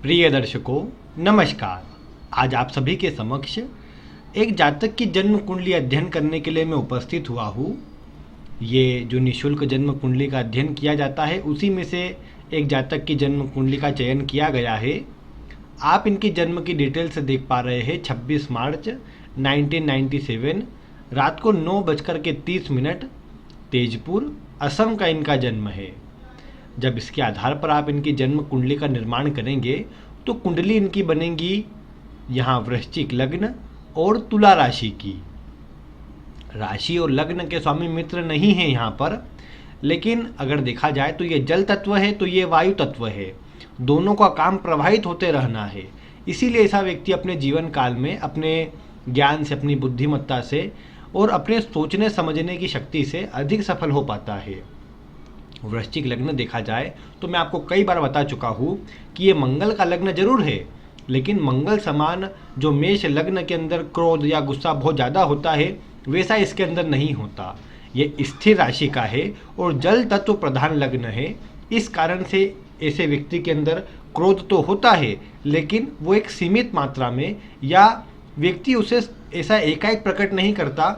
प्रिय दर्शकों, नमस्कार। आज आप सभी के समक्ष एक जातक की जन्म कुंडली अध्ययन करने के लिए मैं उपस्थित हुआ हूँ। ये जो निःशुल्क जन्म कुंडली का अध्ययन किया जाता है, उसी में से एक जातक की जन्म कुंडली का चयन किया गया है। आप इनकी जन्म की डिटेल्स देख पा रहे हैं। 26 मार्च 1997 रात को 9:30 तेजपुर, असम का इनका जन्म है। जब इसके आधार पर आप इनकी जन्म कुंडली का निर्माण करेंगे तो कुंडली इनकी बनेगी यहाँ वृश्चिक लग्न और तुला राशि की। राशि और लग्न के स्वामी मित्र नहीं है यहाँ पर, लेकिन अगर देखा जाए तो ये जल तत्व है तो ये वायु तत्व है। दोनों का काम प्रवाहित होते रहना है। इसीलिए ऐसा व्यक्ति अपने जीवन काल में अपने ज्ञान से, अपनी बुद्धिमत्ता से और अपने सोचने समझने की शक्ति से अधिक सफल हो पाता है। वृश्चिक लग्न देखा जाए तो मैं आपको कई बार बता चुका हूँ कि ये मंगल का लग्न जरूर है, लेकिन मंगल समान जो मेष लग्न के अंदर क्रोध या गुस्सा बहुत ज़्यादा होता है, वैसा इसके अंदर नहीं होता। ये स्थिर राशि का है और जल तत्व प्रधान लग्न है। इस कारण से ऐसे व्यक्ति के अंदर क्रोध तो होता है, लेकिन वो एक सीमित मात्रा में, या व्यक्ति उसे ऐसा एकाएक प्रकट नहीं करता।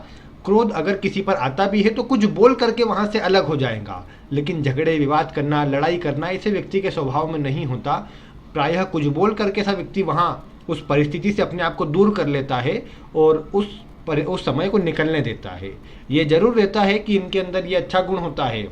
क्रोध अगर किसी पर आता भी है तो कुछ बोल करके वहाँ से अलग हो जाएगा, लेकिन झगड़े विवाद करना, लड़ाई करना ऐसे व्यक्ति के स्वभाव में नहीं होता। प्रायः कुछ बोल करके ऐसा व्यक्ति वहाँ उस परिस्थिति से अपने आप को दूर कर लेता है और उस समय को निकलने देता है। ये जरूर रहता है कि इनके अंदर ये अच्छा गुण होता है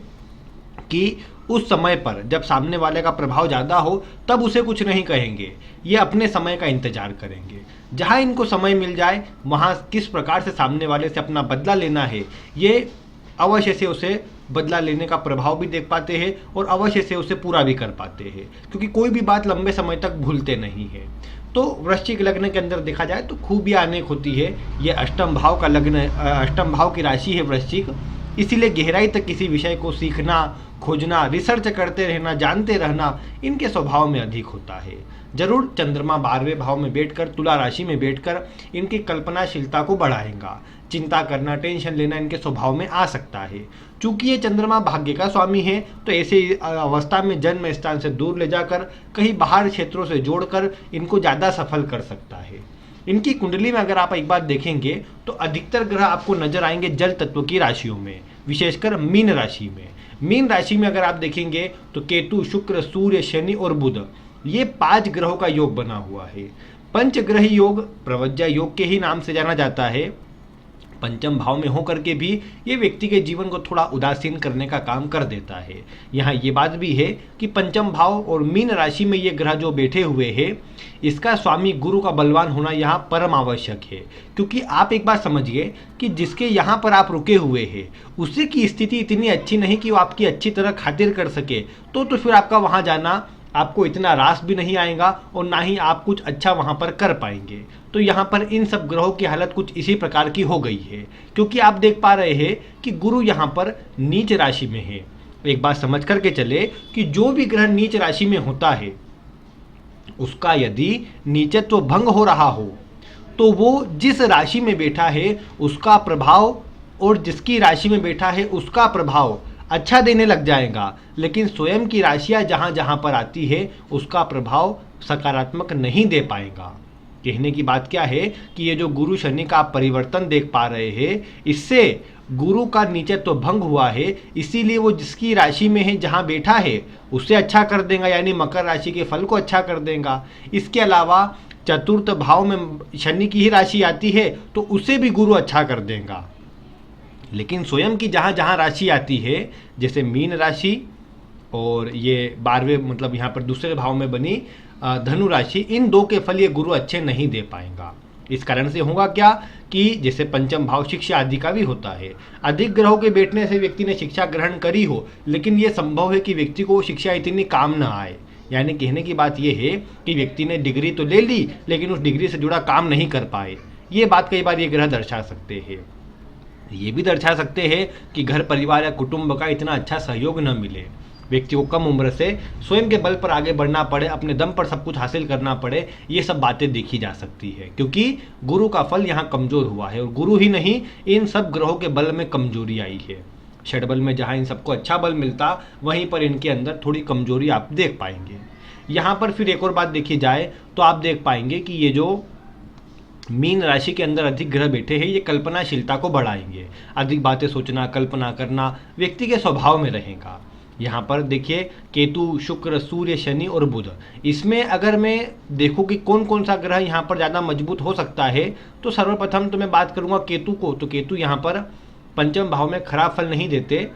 कि उस समय पर जब सामने वाले का प्रभाव ज़्यादा हो तब उसे कुछ नहीं कहेंगे। ये अपने समय का इंतजार करेंगे। जहाँ इनको समय मिल जाए वहाँ किस प्रकार से सामने वाले से अपना बदला लेना है, ये अवश्य से उसे बदला लेने का प्रभाव भी देख पाते हैं और अवश्य से उसे पूरा भी कर पाते हैं, क्योंकि कोई भी बात लंबे समय तक भूलते नहीं है। तो वृश्चिक लग्न के अंदर देखा जाए तो खूबियाँ अनेक होती है। ये अष्टम भाव का लग्न, अष्टम भाव की राशि है वृश्चिक। इसीलिए गहराई तक किसी विषय को सीखना, खोजना, रिसर्च करते रहना, जानते रहना इनके स्वभाव में अधिक होता है। जरूर चंद्रमा 12वें भाव में बैठकर, तुला राशि में बैठकर इनकी कल्पनाशीलता को बढ़ाएगा। चिंता करना, टेंशन लेना इनके स्वभाव में आ सकता है। चूंकि ये चंद्रमा भाग्य का स्वामी है तो ऐसे अवस्था में जन्म स्थान से दूर ले जाकर कहीं बाहर क्षेत्रों से जोड़कर इनको ज़्यादा सफल कर सकता है। इनकी कुंडली में अगर आप एक बात देखेंगे तो अधिकतर ग्रह आपको नजर आएंगे जल तत्व की राशियों में, विशेषकर मीन राशि में। मीन राशि में अगर आप देखेंगे तो केतु, शुक्र, सूर्य, शनि और बुध, ये 5 ग्रहों का योग बना हुआ है। पंचग्रही योग प्रवज्या योग के ही नाम से जाना जाता है। पंचम भाव में होकर के भी ये व्यक्ति के जीवन को थोड़ा उदासीन करने का काम कर देता है। यहाँ ये बात भी है कि पंचम भाव और मीन राशि में ये ग्रह जो बैठे हुए हैं, इसका स्वामी गुरु का बलवान होना यहाँ परम आवश्यक है। क्योंकि आप एक बात समझिए कि जिसके यहाँ पर आप रुके हुए हैं उसी की स्थिति इतनी अच्छी नहीं कि वो आपकी अच्छी तरह खातिर कर सके, तो फिर आपका वहाँ जाना आपको इतना रास भी नहीं आएगा और ना ही आप कुछ अच्छा वहाँ पर कर पाएंगे। तो यहाँ पर इन सब ग्रहों की हालत कुछ इसी प्रकार की हो गई है, क्योंकि आप देख पा रहे हैं कि गुरु यहाँ पर नीच राशि में है। एक बात समझ करके चले कि जो भी ग्रह नीच राशि में होता है उसका यदि नीचत्व भंग हो रहा हो तो वो जिस राशि में बैठा है उसका प्रभाव और जिसकी राशि में बैठा है उसका प्रभाव अच्छा देने लग जाएगा, लेकिन स्वयं की राशियाँ जहाँ जहाँ पर आती है उसका प्रभाव सकारात्मक नहीं दे पाएगा। कहने की बात क्या है कि ये जो गुरु शनि का आप परिवर्तन देख पा रहे हैं, इससे गुरु का नीचत्व भंग हुआ है। इसीलिए वो जिसकी राशि में है, जहाँ बैठा है, उससे अच्छा कर देगा, यानी मकर राशि के फल को अच्छा कर देगा। इसके अलावा चतुर्थ भाव में शनि की ही राशि आती है तो उसे भी गुरु अच्छा कर देगा। लेकिन स्वयं की जहाँ जहाँ राशि आती है, जैसे मीन राशि और ये 12वें मतलब यहाँ पर दूसरे भाव में बनी धनु राशि, इन दो के फल ये गुरु अच्छे नहीं दे पाएगा। इस कारण से होगा क्या कि जैसे पंचम भाव शिक्षा आदि का भी होता है, अधिक ग्रहों के बैठने से व्यक्ति ने शिक्षा ग्रहण करी हो, लेकिन ये संभव है कि व्यक्ति को शिक्षा इतनी काम ना आए। यानी कहने की बात यह है कि व्यक्ति ने डिग्री तो ले ली लेकिन उस डिग्री से जुड़ा काम नहीं कर पाए। ये बात कई बार ये ग्रह दर्शा सकते हैं। ये भी दर्शा सकते हैं कि घर परिवार या कुटुंब का इतना अच्छा सहयोग न मिले, व्यक्ति को कम उम्र से स्वयं के बल पर आगे बढ़ना पड़े, अपने दम पर सब कुछ हासिल करना पड़े। ये सब बातें देखी जा सकती है, क्योंकि गुरु का फल यहाँ कमजोर हुआ है और गुरु ही नहीं, इन सब ग्रहों के बल में कमजोरी आई है। षड बल में जहाँ इन सबको अच्छा बल मिलता, वहीं पर इनके अंदर थोड़ी कमजोरी आप देख पाएंगे। यहाँ पर फिर एक और बात देखी जाए तो आप देख पाएंगे कि ये जो मीन राशि के अंदर अधिक ग्रह बैठे हैं ये कल्पनाशीलता को बढ़ाएंगे। अधिक बातें सोचना, कल्पना करना व्यक्ति के स्वभाव में रहेगा। यहाँ पर देखिए केतु, शुक्र, सूर्य, शनि और बुध, इसमें अगर मैं देखूँ कि कौन कौन सा ग्रह यहाँ पर ज़्यादा मजबूत हो सकता है तो सर्वप्रथम तो मैं बात करूँगा केतु को। तो केतु यहाँ पर पंचम भाव में खराब फल नहीं देते।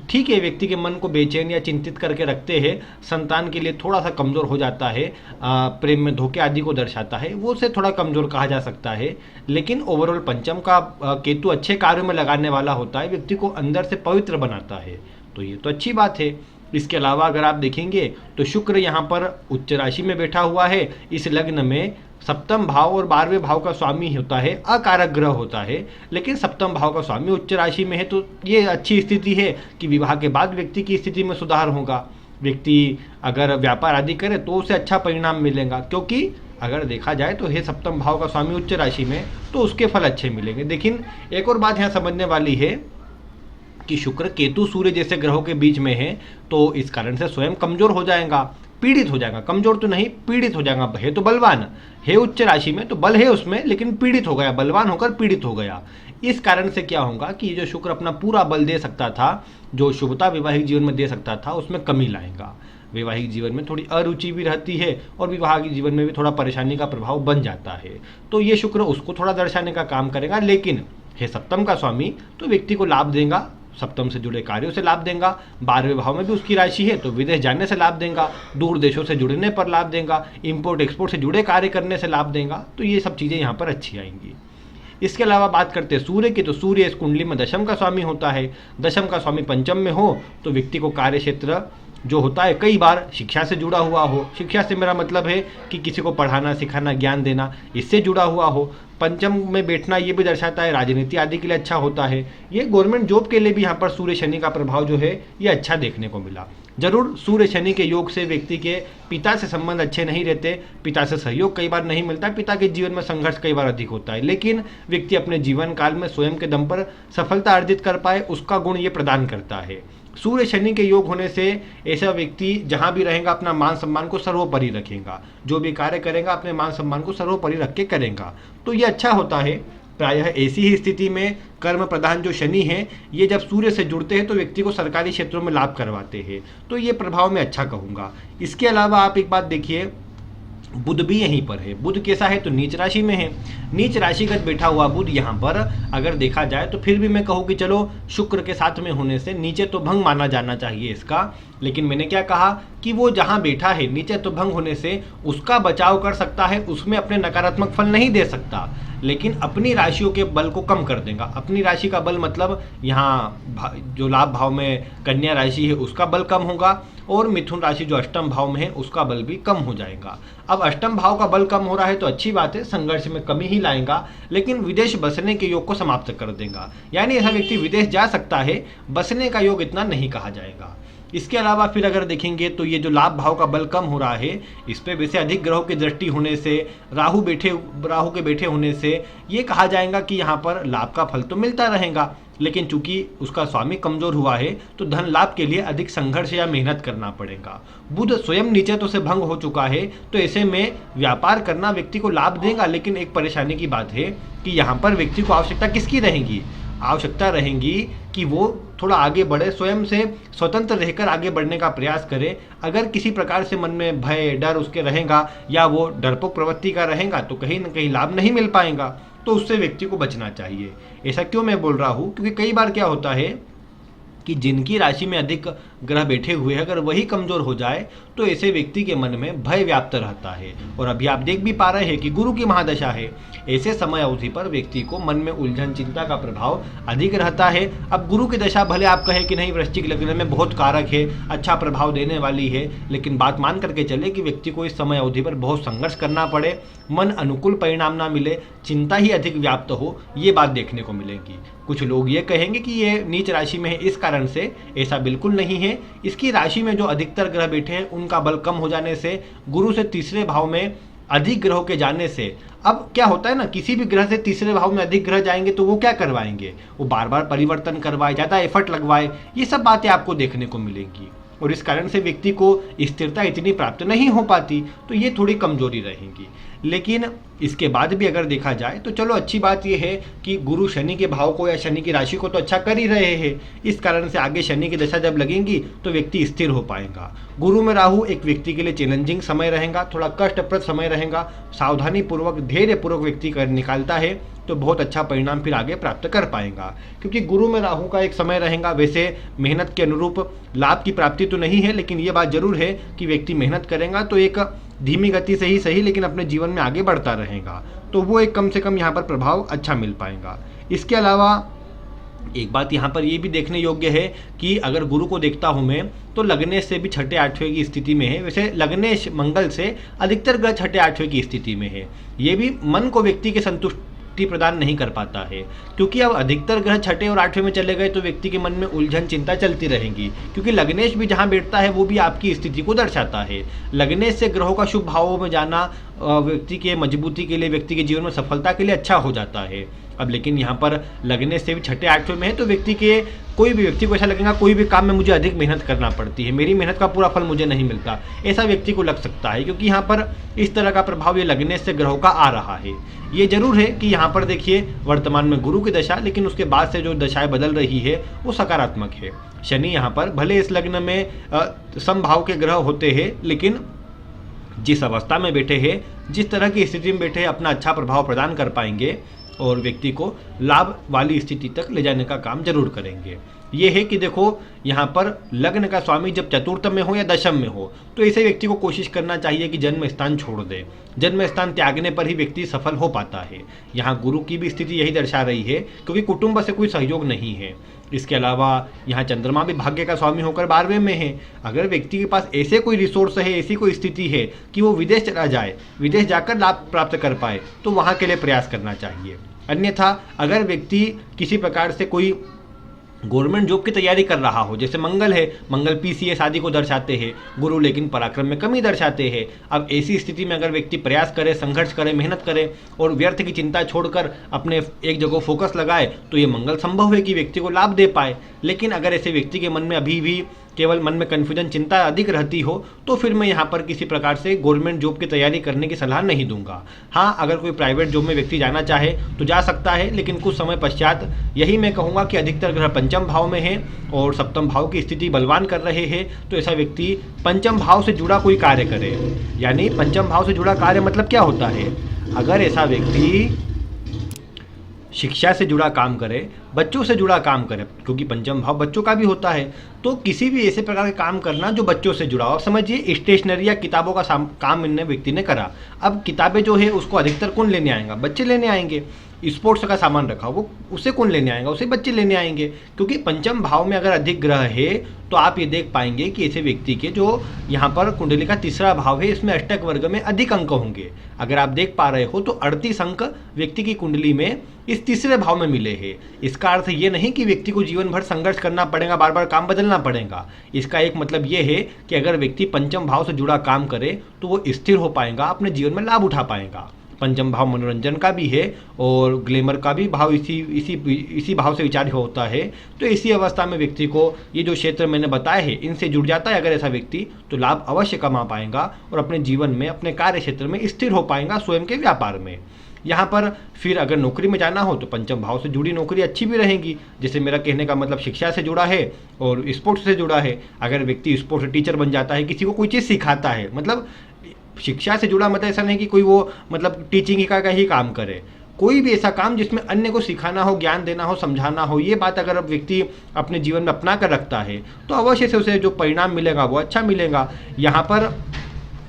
ठीक है, व्यक्ति के मन को बेचैन या चिंतित करके रखते हैं, संतान के लिए थोड़ा सा कमज़ोर हो जाता है, प्रेम में धोखे आदि को दर्शाता है, वो से थोड़ा कमज़ोर कहा जा सकता है। लेकिन ओवरऑल पंचम का केतु अच्छे कार्यों में लगाने वाला होता है, व्यक्ति को अंदर से पवित्र बनाता है, तो ये तो अच्छी बात है। इसके अलावा अगर आप देखेंगे तो शुक्र यहाँ पर उच्च राशि में बैठा हुआ है। इस लग्न में सप्तम भाव और 12वें भाव का स्वामी होता है, अकारक ग्रह होता है, लेकिन सप्तम भाव का स्वामी उच्च राशि में है, तो ये अच्छी स्थिति है कि विवाह के बाद व्यक्ति की स्थिति में सुधार होगा। व्यक्ति अगर व्यापार आदि करे तो उसे अच्छा परिणाम मिलेगा, क्योंकि अगर देखा जाए तो है सप्तम भाव का स्वामी उच्च राशि में, तो उसके फल अच्छे मिलेंगे। लेकिन एक और बात यहाँ समझने वाली है कि शुक्र केतु सूर्य जैसे ग्रहों के बीच में है, तो इस कारण से स्वयं कमजोर हो जाएगा, पीड़ित हो जाएगा। कमजोर तो नहीं, पीड़ित हो जाएगा। है तो बलवान, है उच्च राशि में तो बल है उसमें, लेकिन पीड़ित हो गया, बलवान होकर पीड़ित हो गया। इस कारण से क्या होगा कि जो शुक्र अपना पूरा बल दे सकता था, जो शुभता वैवाहिक जीवन में दे सकता था, उसमें कमी लाएगा। वैवाहिक जीवन में थोड़ी अरुचि भी रहती है और विवाह के जीवन में भी थोड़ा परेशानी का प्रभाव बन जाता है। तो ये शुक्र उसको थोड़ा दर्शाने का काम करेगा, लेकिन है सप्तम का स्वामी तो व्यक्ति को लाभ देगा, सप्तम से जुड़े कार्यों से लाभ देगा। 12वें भाव में भी उसकी राशि है तो विदेश जाने से लाभ देगा, दूर देशों से जुड़ने पर लाभ देगा, इंपोर्ट एक्सपोर्ट से जुड़े कार्य करने से लाभ देगा। तो ये सब चीज़ें यहाँ पर अच्छी आएंगी। इसके अलावा बात करते हैं सूर्य की, तो सूर्य इस कुंडली में दशम का स्वामी होता है। दशम का स्वामी पंचम में हो तो व्यक्ति को कार्य क्षेत्र जो होता है कई बार शिक्षा से जुड़ा हुआ हो। शिक्षा से मेरा मतलब है कि किसी को पढ़ाना, सिखाना, ज्ञान देना, इससे जुड़ा हुआ हो। पंचम में बैठना ये भी दर्शाता है राजनीति आदि के लिए अच्छा होता है। ये गवर्नमेंट जॉब के लिए भी यहाँ पर सूर्य शनि का प्रभाव जो है ये अच्छा देखने को मिला। जरूर सूर्य शनि के योग से व्यक्ति के पिता से संबंध अच्छे नहीं रहते, पिता से सहयोग कई बार नहीं मिलता, पिता के जीवन में संघर्ष कई बार अधिक होता है, लेकिन व्यक्ति अपने जीवन काल में स्वयं के दम पर सफलता अर्जित कर पाए उसका गुण ये प्रदान करता है। सूर्य शनि के योग होने से ऐसा व्यक्ति जहां भी रहेगा अपना मान सम्मान को सर्वोपरि रखेगा, जो भी कार्य करेगा अपने मान सम्मान को सर्वोपरि रख के करेगा, तो ये अच्छा होता है। प्रायः ऐसी ही स्थिति में कर्म प्रधान जो शनि है ये जब सूर्य से जुड़ते हैं तो व्यक्ति को सरकारी क्षेत्रों में लाभ करवाते हैं, तो ये प्रभाव मैं अच्छा कहूँगा। इसके अलावा आप एक बात देखिए, बुध भी यहीं पर है। बुध कैसा है तो नीच राशि में है। नीच राशिगत बैठा हुआ बुध यहाँ पर अगर देखा जाए तो फिर भी मैं कहूँ कि चलो शुक्र के साथ में होने से नीचे तो भंग माना जाना चाहिए इसका, लेकिन मैंने क्या कहा कि वो जहाँ बैठा है नीचे तो भंग होने से उसका बचाव कर सकता है, उसमें अपने नकारात्मक फल नहीं दे सकता, लेकिन अपनी राशियों के बल को कम कर देगा। अपनी राशि का बल मतलब यहाँ जो लाभ भाव में कन्या राशि है उसका बल कम होगा, और मिथुन राशि जो अष्टम भाव में है उसका बल भी कम हो जाएगा। अब अष्टम भाव का बल कम हो रहा है तो अच्छी बात है, संघर्ष में कमी ही लाएगा, लेकिन विदेश बसने के योग को समाप्त कर देगा। यानी ऐसा व्यक्ति विदेश जा सकता है, बसने का योग इतना नहीं कहा जाएगा। इसके अलावा फिर अगर देखेंगे तो ये जो लाभ भाव का बल कम हो रहा है इस पे वैसे अधिक ग्रहों की दृष्टि होने से, राहु के बैठे होने से ये कहा जाएगा कि यहाँ पर लाभ का फल तो मिलता रहेगा, लेकिन चूंकि उसका स्वामी कमजोर हुआ है तो धन लाभ के लिए अधिक संघर्ष या मेहनत करना पड़ेगा। बुध स्वयं नीचे तो से भंग हो चुका है, तो ऐसे में व्यापार करना व्यक्ति को लाभ देगा, लेकिन एक परेशानी की बात है कि यहाँ पर व्यक्ति को आवश्यकता किसकी रहेगी? आवश्यकता रहेगी कि वो थोड़ा आगे बढ़े, स्वयं से स्वतंत्र रहकर आगे बढ़ने का प्रयास करे। अगर किसी प्रकार से मन में भय, डर उसके रहेगा या वो डरपोक प्रवृत्ति का रहेगा तो कहीं ना कहीं लाभ नहीं मिल पाएगा, तो उससे व्यक्ति को बचना चाहिए। ऐसा क्यों मैं बोल रहा हूँ? क्योंकि कई बार क्या होता है कि जिनकी राशि में अधिक ग्रह बैठे हुए हैं अगर वही कमजोर हो जाए तो ऐसे व्यक्ति के मन में भय व्याप्त रहता है। और अभी आप देख भी पा रहे हैं कि गुरु की महादशा है, ऐसे समय अवधि पर व्यक्ति को मन में उलझन, चिंता का प्रभाव अधिक रहता है। अब गुरु की दशा भले आप कहें कि नहीं वृश्चिक लग्न में बहुत कारक है, अच्छा प्रभाव देने वाली है, लेकिन बात मान करके चले कि व्यक्ति को इस समय अवधि पर बहुत संघर्ष करना पड़े, मन अनुकूल परिणाम ना मिले, चिंता ही अधिक व्याप्त हो, ये बात देखने को मिलेगी। कुछ लोग ये कहेंगे कि ये नीच राशि में है इस कारण से, ऐसा बिल्कुल नहीं है। इसकी राशि में जो अधिकतर ग्रह बैठे हैं उनका बल कम हो जाने से, गुरु से तीसरे भाव में अधिक ग्रहों के जाने से, अब क्या होता है ना, किसी भी ग्रह से तीसरे भाव में अधिक ग्रह जाएंगे तो वो क्या करवाएंगे? वो बार बार परिवर्तन करवाए, ज़्यादा एफर्ट लगवाए, ये सब बातें आपको देखने को मिलेंगी। और इस कारण से व्यक्ति को स्थिरता इतनी प्राप्त नहीं हो पाती, तो ये थोड़ी कमजोरी रहेगी। लेकिन इसके बाद भी अगर देखा जाए तो चलो अच्छी बात यह है कि गुरु शनि के भाव को या शनि की राशि को तो अच्छा कर ही रहे हैं, इस कारण से आगे शनि की दशा जब लगेंगी तो व्यक्ति स्थिर हो पाएगा। गुरु में राहु एक व्यक्ति के लिए चैलेंजिंग समय रहेगा, थोड़ा कष्टप्रद समय रहेगा, सावधानी पूर्वक धैर्य पूर्वक व्यक्ति कर निकालता है तो बहुत अच्छा परिणाम फिर आगे प्राप्त कर पाएगा, क्योंकि गुरु में राहु का एक समय रहेगा। वैसे मेहनत के अनुरूप लाभ की प्राप्ति तो नहीं है, लेकिन ये बात जरूर है कि व्यक्ति मेहनत करेगा तो एक धीमी गति से ही सही लेकिन अपने जीवन में आगे बढ़ता रहेगा, तो वो एक कम से कम यहाँ पर प्रभाव अच्छा मिल पाएगा। इसके अलावा एक बात यहाँ पर ये भी देखने योग्य है कि अगर गुरु को देखता हूँ मैं तो लगने से भी छठे आठवें की स्थिति में है। वैसे लगने मंगल से अधिकतर ग्रह छठे आठवें की स्थिति में है, ये भी मन को व्यक्ति के संतुष्टि प्रदान नहीं कर पाता है, क्योंकि अब अधिकतर ग्रह छठे और आठवें में चले गए तो व्यक्ति के मन में उलझन चिंता चलती रहेगी, क्योंकि लग्नेश भी जहाँ बैठता है वो भी आपकी स्थिति को दर्शाता है। लग्नेश से ग्रहों का शुभ भावों में जाना व्यक्ति के मजबूती के लिए, व्यक्ति के जीवन में सफलता के लिए अच्छा हो जाता है। अब लेकिन यहाँ पर लगने से भी छठे आठवें में है तो व्यक्ति के कोई भी व्यक्ति को ऐसा लगेगा कोई भी काम में मुझे अधिक मेहनत करना पड़ती है, मेरी मेहनत का पूरा फल मुझे नहीं मिलता, ऐसा व्यक्ति को लग सकता है, क्योंकि यहाँ पर इस तरह का प्रभाव ये लगने से ग्रहों का आ रहा है। ये जरूर है कि यहाँ पर देखिए वर्तमान में गुरु की दशा, लेकिन उसके बाद से जो दशाएं बदल रही है वो सकारात्मक है। शनि यहाँ पर भले इस लग्न में समभाव के ग्रह होते हैं, लेकिन जिस अवस्था में बैठे हैं, जिस तरह की स्थिति में बैठे हैं, अपना अच्छा प्रभाव प्रदान कर पाएंगे और व्यक्ति को लाभ वाली स्थिति तक ले जाने का काम जरूर करेंगे। ये है कि देखो यहाँ पर लग्न का स्वामी जब चतुर्थ में हो या दशम में हो तो ऐसे व्यक्ति को कोशिश करना चाहिए कि जन्म स्थान छोड़ दे। जन्म स्थान त्यागने पर ही व्यक्ति सफल हो पाता है। यहाँ गुरु की भी स्थिति यही दर्शा रही है, क्योंकि कुटुंब से कोई सहयोग नहीं है। इसके अलावा यहाँ चंद्रमा भी भाग्य का स्वामी होकर 12वें में है। अगर व्यक्ति के पास ऐसे कोई रिसोर्स है, ऐसी कोई स्थिति है कि वो विदेश चला जाए, विदेश जाकर लाभ प्राप्त कर पाए, तो वहाँ के लिए प्रयास करना चाहिए। अन्यथा अगर व्यक्ति किसी प्रकार से कोई गवर्नमेंट जॉब की तैयारी कर रहा हो, जैसे मंगल है, मंगल पीसीएस आदि को दर्शाते हैं, गुरु लेकिन पराक्रम में कमी दर्शाते हैं। अब ऐसी स्थिति में अगर व्यक्ति प्रयास करे, संघर्ष करे, मेहनत करे और व्यर्थ की चिंता छोड़कर अपने एक जगह फोकस लगाए तो ये मंगल संभव है कि व्यक्ति को लाभ दे पाए। लेकिन अगर ऐसे व्यक्ति के मन में अभी भी केवल मन में कन्फ्यूजन, चिंता अधिक रहती हो तो फिर मैं यहाँ पर किसी प्रकार से गवर्नमेंट जॉब की तैयारी करने की सलाह नहीं दूंगा। हाँ, अगर कोई प्राइवेट जॉब में व्यक्ति जाना चाहे तो जा सकता है, लेकिन कुछ समय पश्चात यही मैं कहूँगा कि अधिकतर ग्रह पंचम भाव में है और सप्तम भाव की स्थिति बलवान कर रहे हैं, तो ऐसा व्यक्ति पंचम भाव से जुड़ा कोई कार्य करे। यानी पंचम भाव से जुड़ा कार्य मतलब क्या होता है? अगर ऐसा व्यक्ति शिक्षा से जुड़ा काम करे, बच्चों से जुड़ा काम करे, क्योंकि पंचम भाव बच्चों का भी होता है, तो किसी भी ऐसे प्रकार के काम करना जो बच्चों से जुड़ा हो। अब समझिए स्टेशनरी या किताबों का काम इन व्यक्ति ने करा। अब किताबें जो है उसको अधिकतर कौन लेने आएगा? बच्चे लेने आएंगे। स्पोर्ट्स का सामान रखा वो उसे कौन लेने आएगा? उसे बच्चे लेने आएंगे, क्योंकि पंचम भाव में अगर अधिक ग्रह है तो आप ये देख पाएंगे कि ऐसे व्यक्ति के जो यहाँ पर कुंडली का तीसरा भाव है, इसमें अष्टक वर्ग में अधिक अंक होंगे। अगर आप देख पा रहे हो तो 38 अंक व्यक्ति की कुंडली में इस तीसरे भाव में मिले हैं। इसका अर्थ ये नहीं कि व्यक्ति को जीवन भर संघर्ष करना पड़ेगा, बार बार काम बदलना पड़ेगा। इसका एक मतलब ये है कि अगर व्यक्ति पंचम भाव से जुड़ा काम करे तो वो स्थिर हो पाएगा, अपने जीवन में लाभ उठा पाएगा। पंचम भाव मनोरंजन का भी है और ग्लैमर का भी भाव इसी भाव से विचार होता है। तो इसी अवस्था में व्यक्ति को ये जो क्षेत्र मैंने बताए हैं इनसे जुड़ जाता है अगर ऐसा व्यक्ति, तो लाभ अवश्य कमा पाएगा और अपने जीवन में, अपने कार्य क्षेत्र में स्थिर हो पाएगा, स्वयं के व्यापार में। यहाँ पर फिर अगर नौकरी में जाना हो तो पंचम भाव से जुड़ी नौकरी अच्छी भी रहेगी। जैसे मेरा कहने का मतलब शिक्षा से जुड़ा है और स्पोर्ट्स से जुड़ा है। अगर व्यक्ति स्पोर्ट्स टीचर बन जाता है, किसी को कोई चीज़ सिखाता है, मतलब शिक्षा से जुड़ा मतलब ऐसा नहीं कि कोई वो मतलब टीचिंग का ही काम करे, कोई भी ऐसा काम जिसमें अन्य को सिखाना हो, ज्ञान देना हो, समझाना हो, ये बात अगर व्यक्ति अपने जीवन में अपना कर रखता है तो अवश्य से उसे जो परिणाम मिलेगा वो अच्छा मिलेगा। यहाँ पर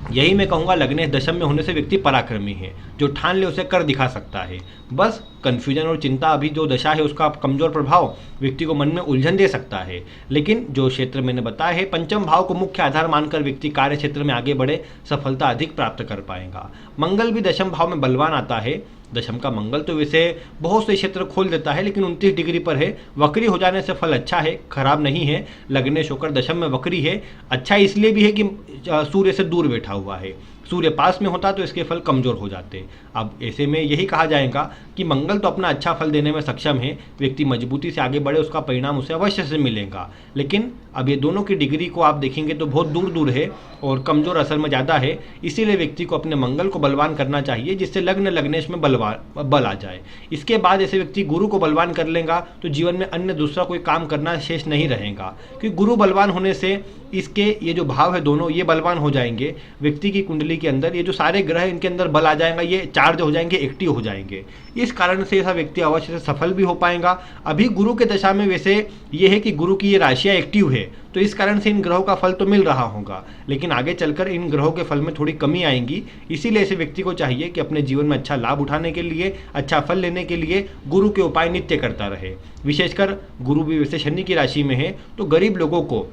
यही मैं कहूँगा लग्नेश दशम में होने से व्यक्ति पराक्रमी है, जो ठान ले उसे कर दिखा सकता है। बस कन्फ्यूजन और चिंता अभी जो दशा है उसका कमजोर प्रभाव व्यक्ति को मन में उलझन दे सकता है। लेकिन जो क्षेत्र मैंने बताया है पंचम भाव को मुख्य आधार मानकर व्यक्ति कार्य क्षेत्र में आगे बढ़े, सफलता अधिक प्राप्त कर पाएगा। मंगल भी दशम भाव में बलवान आता है। दशम का मंगल तो वैसे बहुत से क्षेत्र खोल देता है, लेकिन 29 डिग्री पर है। वक्री हो जाने से फल अच्छा है, खराब नहीं है। लग्नेश होकर दशम में वक्री है। अच्छा इसलिए भी है कि सूर्य से दूर बैठा हुआ है। सूर्य पास में होता तो इसके फल कमजोर हो जाते। अब ऐसे में यही कहा जाएगा कि मंगल तो अपना अच्छा फल देने में सक्षम है, व्यक्ति मजबूती से आगे बढ़े उसका परिणाम उसे अवश्य से मिलेगा। लेकिन अब ये दोनों की डिग्री को आप देखेंगे तो बहुत दूर दूर है और कमजोर असल में ज़्यादा है। इसीलिए व्यक्ति को अपने मंगल को बलवान करना चाहिए जिससे लग्न लगने में बल आ जाए। इसके बाद ऐसे व्यक्ति गुरु को बलवान कर लेगा तो जीवन में अन्य दूसरा कोई काम करना शेष नहीं रहेगा, क्योंकि गुरु बलवान होने से इसके ये जो भाव है दोनों ये बलवान हो जाएंगे। व्यक्ति की कुंडली के अंदर ये जो सारे ग्रह इनके अंदर बल आ जाएगा, ये चार्ज हो जाएंगे, एक्टिव हो जाएंगे। इस कारण से ऐसा व्यक्ति अवश्य से सफल भी हो पाएगा। अभी गुरु के दशा में वैसे ये है कि गुरु की ये राशियाँ एक्टिव है तो इस कारण से इन ग्रहों का फल तो मिल रहा होगा, लेकिन आगे चलकर इन ग्रहों के फल में थोड़ी कमी आएगी। इसीलिए ऐसे व्यक्ति को चाहिए कि अपने जीवन में अच्छा लाभ उठाने के लिए, अच्छा फल लेने के लिए गुरु के उपाय नित्य करता रहे। विशेषकर गुरु भी वैसे शनि की राशि में है तो गरीब लोगों को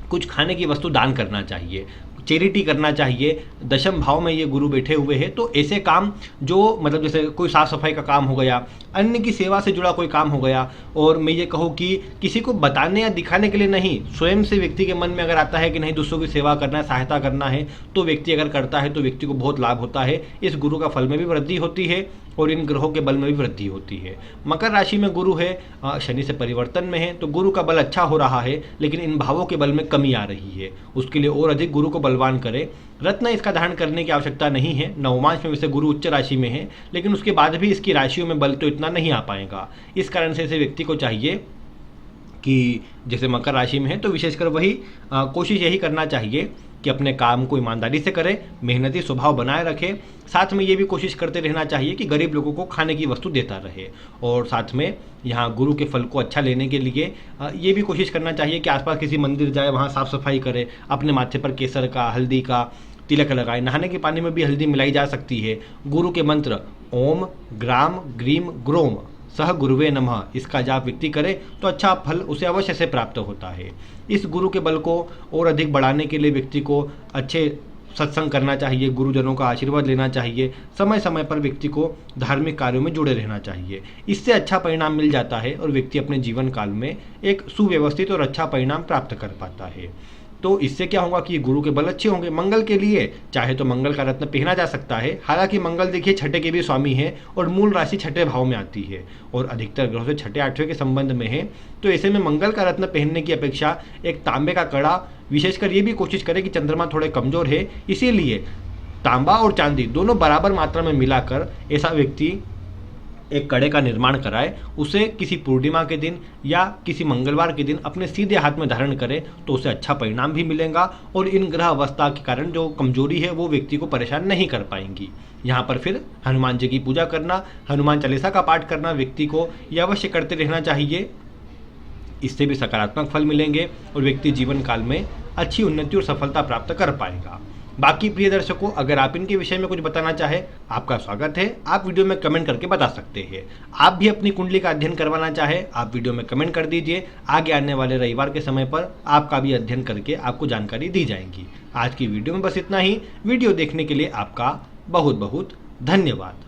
कुछ खाने की वस्तु दान करना चाहिए, चैरिटी करना चाहिए। दशम भाव में ये गुरु बैठे हुए हैं तो ऐसे काम जो मतलब जैसे कोई साफ सफाई का काम हो गया, अन्य की सेवा से जुड़ा कोई काम हो गया, और मैं ये कहूँ कि किसी को बताने या दिखाने के लिए नहीं, स्वयं से व्यक्ति के मन में अगर आता है कि नहीं दूसरों की सेवा करना है, सहायता करना है, तो व्यक्ति अगर करता है तो व्यक्ति को बहुत लाभ होता है। इस गुरु का फल में भी वृद्धि होती है और इन ग्रहों के बल में भी वृद्धि होती है। मकर राशि में गुरु है, शनि से परिवर्तन में है तो गुरु का बल अच्छा हो रहा है, लेकिन इन भावों के बल में कमी आ रही है। उसके लिए और अधिक गुरु को बलवान करे। रत्न इसका धारण करने की आवश्यकता नहीं है। नवमांश में वैसे गुरु उच्च राशि में है, लेकिन उसके बाद भी इसकी राशियों में बल तो इतना नहीं आ पाएगा। इस कारण से ऐसे व्यक्ति को चाहिए कि जैसे मकर राशि में है तो विशेषकर वही कोशिश यही करना चाहिए कि अपने काम को ईमानदारी से करे, मेहनती स्वभाव बनाए रखे। साथ में ये भी कोशिश करते रहना चाहिए कि गरीब लोगों को खाने की वस्तु देता रहे, और साथ में यहाँ गुरु के फल को अच्छा लेने के लिए ये भी कोशिश करना चाहिए कि आसपास किसी मंदिर जाए, वहाँ साफ सफाई करे, अपने माथे पर केसर का, हल्दी का तिलक लगाए। नहाने के पानी में भी हल्दी मिलाई जा सकती है। गुरु के मंत्र ओम ग्राम ग्रीम ग्रोम सह गुरुवे नमः इसका जाप व्यक्ति करे तो अच्छा फल उसे अवश्य से प्राप्त होता है। इस गुरु के बल को और अधिक बढ़ाने के लिए व्यक्ति को अच्छे सत्संग करना चाहिए, गुरुजनों का आशीर्वाद लेना चाहिए, समय समय पर व्यक्ति को धार्मिक कार्यों में जुड़े रहना चाहिए। इससे अच्छा परिणाम मिल जाता है और व्यक्ति अपने जीवन काल में एक सुव्यवस्थित और अच्छा परिणाम प्राप्त कर पाता है। तो इससे क्या होगा कि गुरु के बल अच्छे होंगे। मंगल के लिए चाहे तो मंगल का रत्न पहना जा सकता है, हालांकि मंगल देखिए छठे के भी स्वामी है और मूल राशि छठे भाव में आती है और अधिकतर ग्रहों से छठे आठवें के संबंध में है। तो ऐसे में मंगल का रत्न पहनने की अपेक्षा एक तांबे का कड़ा, विशेषकर ये भी कोशिश करें कि चंद्रमा थोड़े कमजोर है, इसीलिए तांबा और चांदी दोनों बराबर मात्रा में मिलाकर ऐसा व्यक्ति एक कड़े का निर्माण कराए, उसे किसी पूर्णिमा के दिन या किसी मंगलवार के दिन अपने सीधे हाथ में धारण करे तो उसे अच्छा परिणाम भी मिलेगा और इन ग्रह अवस्था के कारण जो कमजोरी है वो व्यक्ति को परेशान नहीं कर पाएंगी। यहाँ पर फिर हनुमान जी की पूजा करना, हनुमान चालीसा का पाठ करना व्यक्ति को यह अवश्य करते रहना चाहिए। इससे भी सकारात्मक फल मिलेंगे और व्यक्ति जीवन काल में अच्छी उन्नति और सफलता प्राप्त कर पाएगा। बाकी प्रिय दर्शकों, अगर आप इनके विषय में कुछ बताना चाहे, आपका स्वागत है। आप वीडियो में कमेंट करके बता सकते हैं। आप भी अपनी कुंडली का अध्ययन करवाना चाहे, आप वीडियो में कमेंट कर दीजिए। आगे आने वाले रविवार के समय पर आपका भी अध्ययन करके आपको जानकारी दी जाएगी। आज की वीडियो में बस इतना ही। वीडियो देखने के लिए आपका बहुत बहुत धन्यवाद।